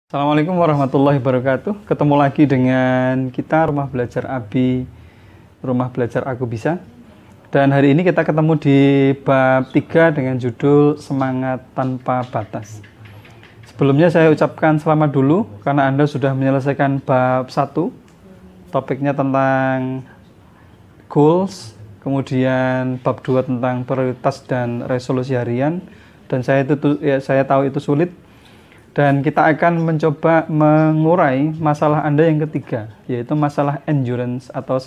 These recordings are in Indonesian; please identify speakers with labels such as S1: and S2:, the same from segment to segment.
S1: Assalamualaikum warahmatullahi wabarakatuh. Ketemu lagi dengan kita Rumah Belajar Abi, Rumah Belajar Aku Bisa. Dan hari ini kita ketemu di bab 3 dengan judul Semangat Tanpa Batas. Sebelumnya saya ucapkan selamat dulu karena Anda sudah menyelesaikan bab 1. Topiknya tentang goals, kemudian bab 2 tentang prioritas dan resolusi harian. Dan saya tahu itu sulit. Dan kita akan mencoba mengurai masalah Anda yang ketiga, yaitu masalah endurance atau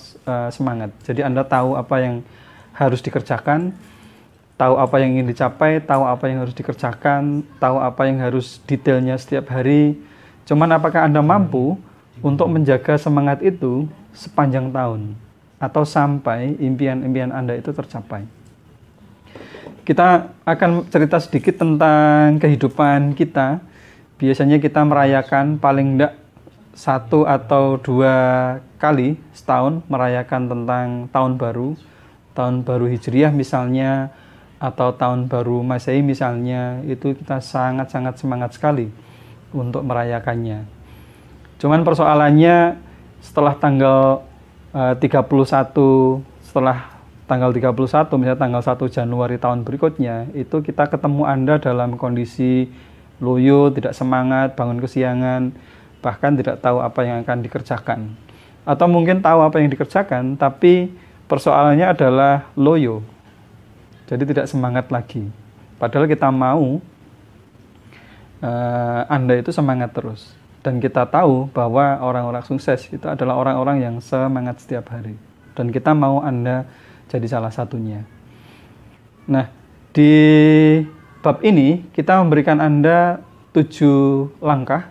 S1: semangat. Jadi Anda tahu apa yang harus dikerjakan, tahu apa yang ingin dicapai, tahu apa yang harus dikerjakan, tahu apa yang harus detailnya setiap hari. Cuman apakah Anda mampu untuk menjaga semangat itu sepanjang tahun atau sampai impian-impian Anda itu tercapai? Kita akan cerita sedikit tentang kehidupan kita. Biasanya kita merayakan paling tidak 1 atau 2 kali setahun merayakan tentang tahun baru Hijriah misalnya, atau tahun baru Masehi misalnya. Itu kita sangat-sangat semangat sekali untuk merayakannya. Cuman persoalannya setelah tanggal 31, misalnya tanggal 1 Januari tahun berikutnya, itu kita ketemu Anda dalam kondisi loyo, tidak semangat, bangun kesiangan, bahkan tidak tahu apa yang akan dikerjakan. Atau mungkin tahu apa yang dikerjakan, tapi persoalannya adalah loyo. Jadi tidak semangat lagi. Padahal kita mau Anda itu semangat terus. Dan kita tahu bahwa orang-orang sukses itu adalah orang-orang yang semangat setiap hari. Dan kita mau Anda jadi salah satunya. Nah, di bab ini kita memberikan Anda 7 langkah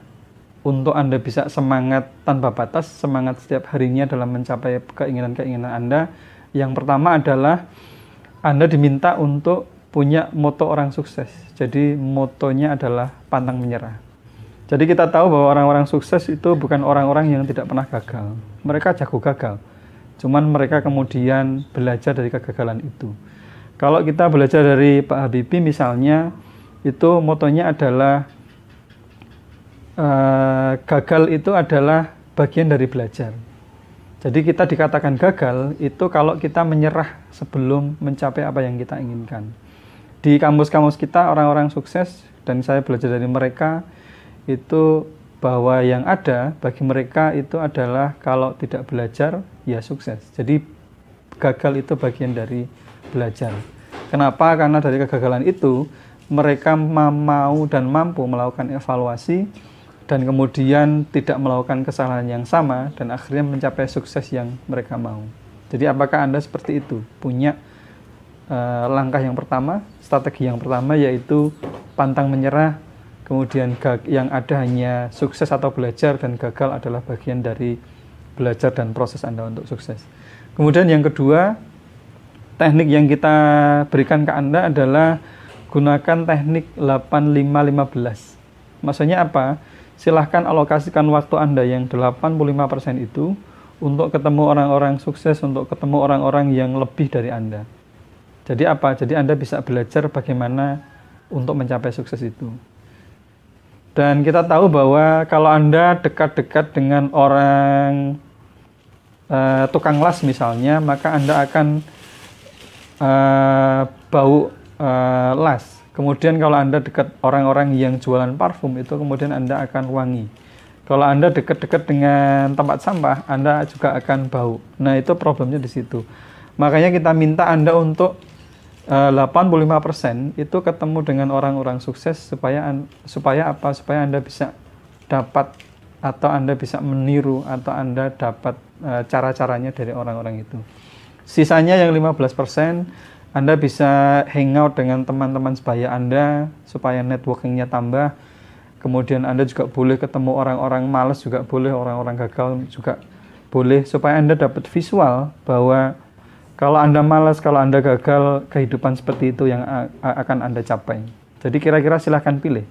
S1: untuk Anda bisa semangat tanpa batas, semangat setiap harinya dalam mencapai keinginan-keinginan Anda. Yang pertama adalah Anda diminta untuk punya moto orang sukses. Jadi motonya adalah pantang menyerah. Jadi kita tahu bahwa orang-orang sukses itu bukan orang-orang yang tidak pernah gagal. Mereka jago gagal. Cuman mereka kemudian belajar dari kegagalan itu. Kalau kita belajar dari Pak Habibie misalnya, itu motonya adalah gagal itu adalah bagian dari belajar. Jadi kita dikatakan gagal itu kalau kita menyerah sebelum mencapai apa yang kita inginkan. Di kamus-kamus kita orang-orang sukses, dan saya belajar dari mereka, itu bahwa yang ada bagi mereka itu adalah kalau tidak belajar, ya sukses. Jadi gagal itu bagian dari belajar. Kenapa? Karena dari kegagalan itu mereka mau dan mampu melakukan evaluasi dan kemudian tidak melakukan kesalahan yang sama dan akhirnya mencapai sukses yang mereka mau. Jadi apakah Anda seperti itu? Punya langkah yang pertama, strategi yang pertama, yaitu pantang menyerah, kemudian yang ada hanya sukses atau belajar, dan gagal adalah bagian dari belajar dan proses Anda untuk sukses. Kemudian yang kedua, teknik yang kita berikan ke Anda adalah gunakan teknik 85-15. Maksudnya apa? Silahkan alokasikan waktu Anda yang 85% itu untuk ketemu orang-orang sukses, untuk ketemu orang-orang yang lebih dari Anda. Jadi apa? Jadi Anda bisa belajar bagaimana untuk mencapai sukses itu. Dan kita tahu bahwa kalau Anda dekat-dekat dengan orang tukang las misalnya, maka Anda akan bau las. Kemudian kalau Anda dekat orang-orang yang jualan parfum, itu kemudian Anda akan wangi. Kalau Anda dekat-dekat dengan tempat sampah, Anda juga akan bau. Nah, itu problemnya di situ. Makanya kita minta Anda untuk 85% itu ketemu dengan orang-orang sukses supaya apa? Supaya Anda bisa dapat, atau Anda bisa meniru, atau Anda dapat cara-caranya dari orang-orang itu. Sisanya yang 15%, Anda bisa hangout dengan teman-teman sebaya Anda supaya networkingnya tambah. Kemudian Anda juga boleh ketemu orang-orang malas, juga boleh, orang-orang gagal juga boleh, supaya Anda dapat visual bahwa kalau Anda malas, kalau Anda gagal, kehidupan seperti itu yang akan Anda capai. Jadi kira-kira silahkan pilih.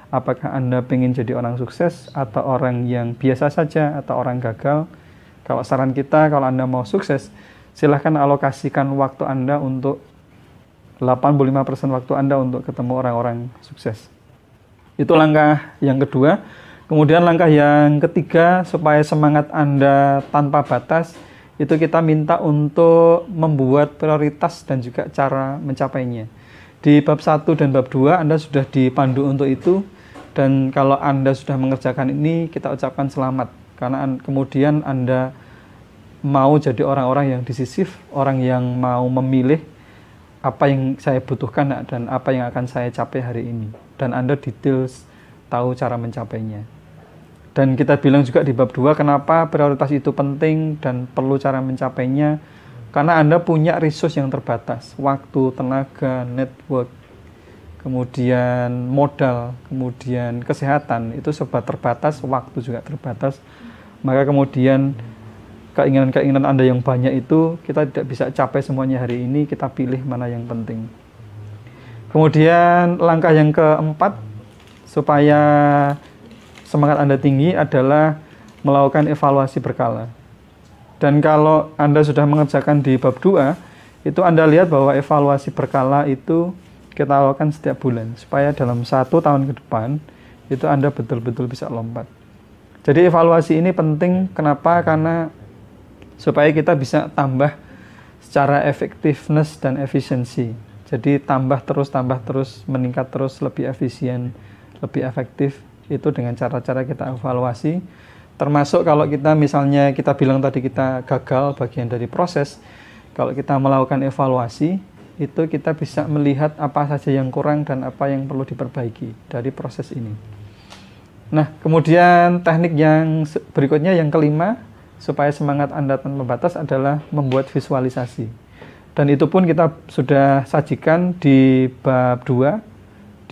S1: Apakah Anda pengen jadi orang sukses, atau orang yang biasa saja, atau orang gagal? Kalau saran kita, kalau Anda mau sukses, silahkan alokasikan waktu Anda untuk 85% waktu Anda untuk ketemu orang-orang sukses. Itu langkah yang kedua. Kemudian langkah yang ketiga, supaya semangat Anda tanpa batas, itu kita minta untuk membuat prioritas dan juga cara mencapainya. Di bab 1 dan bab 2 Anda sudah dipandu untuk itu, dan kalau Anda sudah mengerjakan ini, kita ucapkan selamat. Karena kemudian Anda mau jadi orang-orang yang decisif, orang yang mau memilih apa yang saya butuhkan dan apa yang akan saya capai hari ini. Dan Anda details tahu cara mencapainya. Dan kita bilang juga di bab 2 kenapa prioritas itu penting dan perlu cara mencapainya. Karena Anda punya resource yang terbatas, waktu, tenaga, network, kemudian modal, kemudian kesehatan, itu serba terbatas, waktu juga terbatas. Maka kemudian keinginan-keinginan Anda yang banyak itu kita tidak bisa capai semuanya hari ini, kita pilih mana yang penting. Kemudian langkah yang keempat, supaya semangat Anda tinggi adalah melakukan evaluasi berkala. Dan kalau Anda sudah mengerjakan di bab 2, itu Anda lihat bahwa evaluasi berkala itu kita lakukan setiap bulan, supaya dalam 1 tahun ke depan, itu Anda betul-betul bisa lompat. Jadi evaluasi ini penting, kenapa? Karena supaya kita bisa tambah secara effectiveness dan efisiensi. Jadi tambah terus, meningkat terus, lebih efisien, lebih efektif, itu dengan cara-cara kita evaluasi. Termasuk kalau kita misalnya kita bilang tadi kita gagal bagian dari proses, kalau kita melakukan evaluasi, itu kita bisa melihat apa saja yang kurang dan apa yang perlu diperbaiki dari proses ini. Nah, kemudian teknik yang berikutnya, yang kelima, supaya semangat Anda tanpa batas adalah membuat visualisasi. Dan itu pun kita sudah sajikan di bab 2,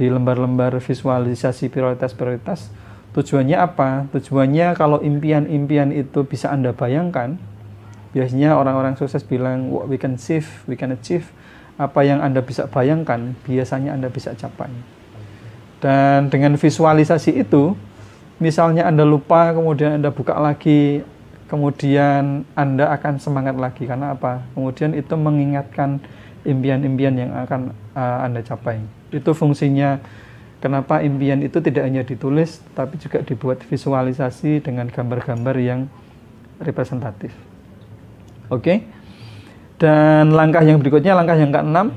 S1: di lembar-lembar visualisasi prioritas-prioritas. Tujuannya apa? Tujuannya kalau impian-impian itu bisa Anda bayangkan, biasanya orang-orang sukses bilang, what we can achieve, apa yang Anda bisa bayangkan, biasanya Anda bisa capai. Dan dengan visualisasi itu, misalnya Anda lupa, kemudian Anda buka lagi, kemudian Anda akan semangat lagi. Karena apa? Kemudian itu mengingatkan impian-impian yang akan Anda capai. Itu fungsinya kenapa impian itu tidak hanya ditulis, tapi juga dibuat visualisasi dengan gambar-gambar yang representatif. Oke? Dan langkah yang berikutnya, langkah yang keenam,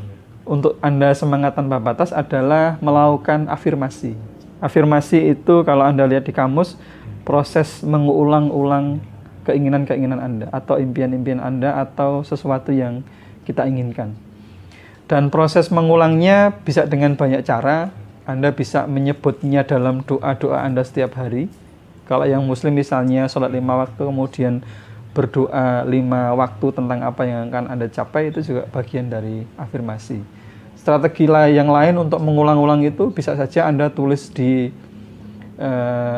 S1: untuk Anda semangat tanpa batas adalah melakukan afirmasi. Afirmasi itu kalau Anda lihat di kamus, proses mengulang-ulang keinginan-keinginan Anda, atau impian-impian Anda, atau sesuatu yang kita inginkan. Dan proses mengulangnya bisa dengan banyak cara. Anda bisa menyebutnya dalam doa-doa Anda setiap hari. Kalau yang muslim misalnya sholat 5 waktu, kemudian berdoa 5 waktu tentang apa yang akan Anda capai, itu juga bagian dari afirmasi. Strategi yang lain untuk mengulang-ulang itu bisa saja Anda tulis di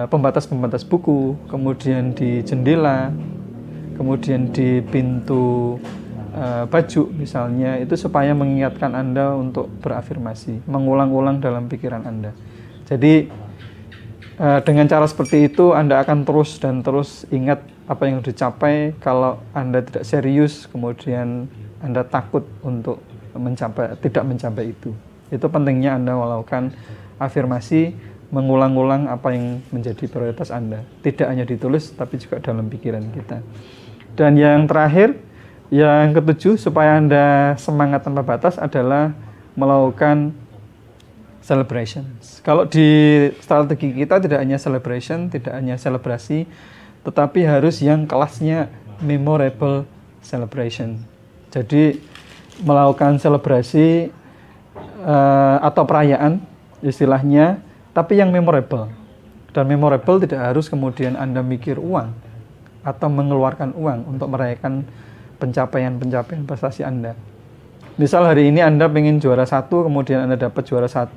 S1: pembatas-pembatas buku, kemudian di jendela, kemudian di pintu baju misalnya, itu supaya mengingatkan Anda untuk berafirmasi, mengulang-ulang dalam pikiran Anda. Jadi dengan cara seperti itu Anda akan terus dan terus ingat apa yang dicapai. Kalau Anda tidak serius, kemudian Anda takut untuk tidak mencapai itu. Itu pentingnya Anda melakukan afirmasi, mengulang-ulang apa yang menjadi prioritas Anda. Tidak hanya ditulis, tapi juga dalam pikiran kita. Dan yang terakhir, yang ketujuh, supaya Anda semangat tanpa batas adalah melakukan celebrations. Kalau di strategi kita tidak hanya celebration, tidak hanya selebrasi, tetapi harus yang kelasnya memorable celebration. Jadi melakukan selebrasi atau perayaan istilahnya, tapi yang memorable. Dan memorable tidak harus kemudian Anda mikir uang atau mengeluarkan uang untuk merayakan pencapaian-pencapaian prestasi Anda. Misal hari ini Anda pengen juara 1, kemudian Anda dapat juara 1,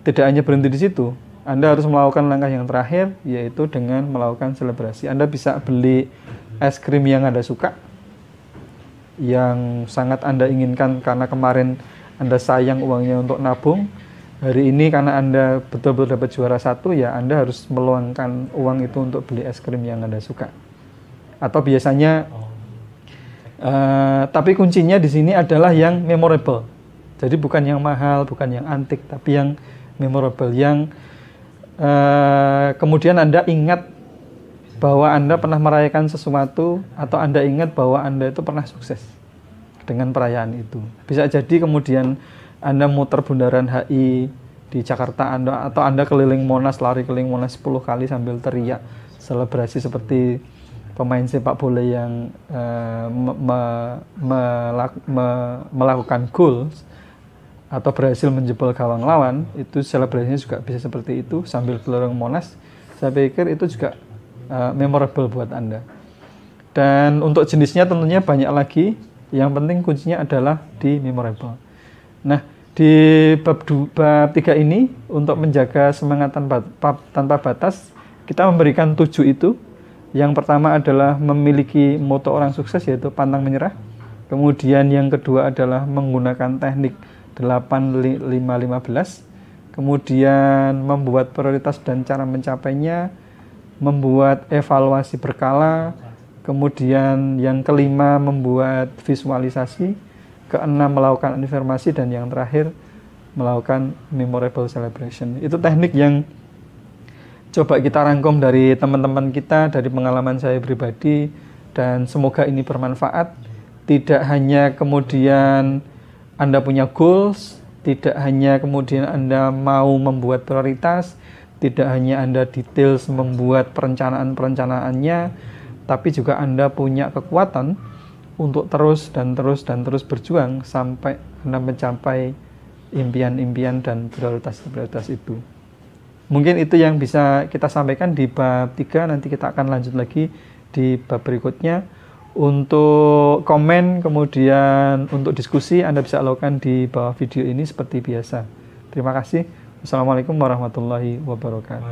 S1: tidak hanya berhenti di situ. Anda harus melakukan langkah yang terakhir, yaitu dengan melakukan selebrasi. Anda bisa beli es krim yang Anda suka, yang sangat Anda inginkan karena kemarin Anda sayang uangnya untuk nabung. Hari ini karena Anda betul-betul dapat juara 1, ya Anda harus meluangkan uang itu untuk beli es krim yang Anda suka. Atau biasanya tapi kuncinya di sini adalah yang memorable. Jadi bukan yang mahal, bukan yang antik, tapi yang memorable, yang kemudian Anda ingat bahwa Anda pernah merayakan sesuatu, atau Anda ingat bahwa Anda itu pernah sukses dengan perayaan itu. Bisa jadi kemudian Anda muter bundaran HI di Jakarta, atau Anda keliling Monas, lari keliling Monas 10 kali sambil teriak selebrasi seperti pemain sepak bola yang melakukan gol atau berhasil menjebol gawang lawan. Itu selebrasinya juga bisa seperti itu sambil keliling Monas. Saya pikir itu juga memorable buat Anda. Dan untuk jenisnya tentunya banyak lagi. Yang penting kuncinya adalah di memorable. Nah, di bab 3 ini, untuk menjaga semangat tanpa batas, kita memberikan 7 itu. Yang pertama adalah memiliki moto orang sukses, yaitu pantang menyerah. Kemudian yang kedua adalah menggunakan teknik 8-5-15. Kemudian membuat prioritas dan cara mencapainya, membuat evaluasi berkala. Kemudian yang kelima membuat visualisasi, keenam melakukan afirmasi, dan yang terakhir melakukan memorable celebration. Itu teknik yang coba kita rangkum dari teman-teman kita, dari pengalaman saya pribadi, dan semoga ini bermanfaat. Tidak hanya kemudian Anda punya goals, tidak hanya kemudian Anda mau membuat prioritas, tidak hanya Anda details membuat perencanaan-perencanaannya, tapi juga Anda punya kekuatan untuk terus berjuang sampai Anda mencapai impian-impian dan prioritas-prioritas itu. Mungkin itu yang bisa kita sampaikan di bab 3, nanti kita akan lanjut lagi di bab berikutnya. Untuk komen, kemudian untuk diskusi, Anda bisa lakukan di bawah video ini seperti biasa. Terima kasih. Wassalamualaikum warahmatullahi wabarakatuh.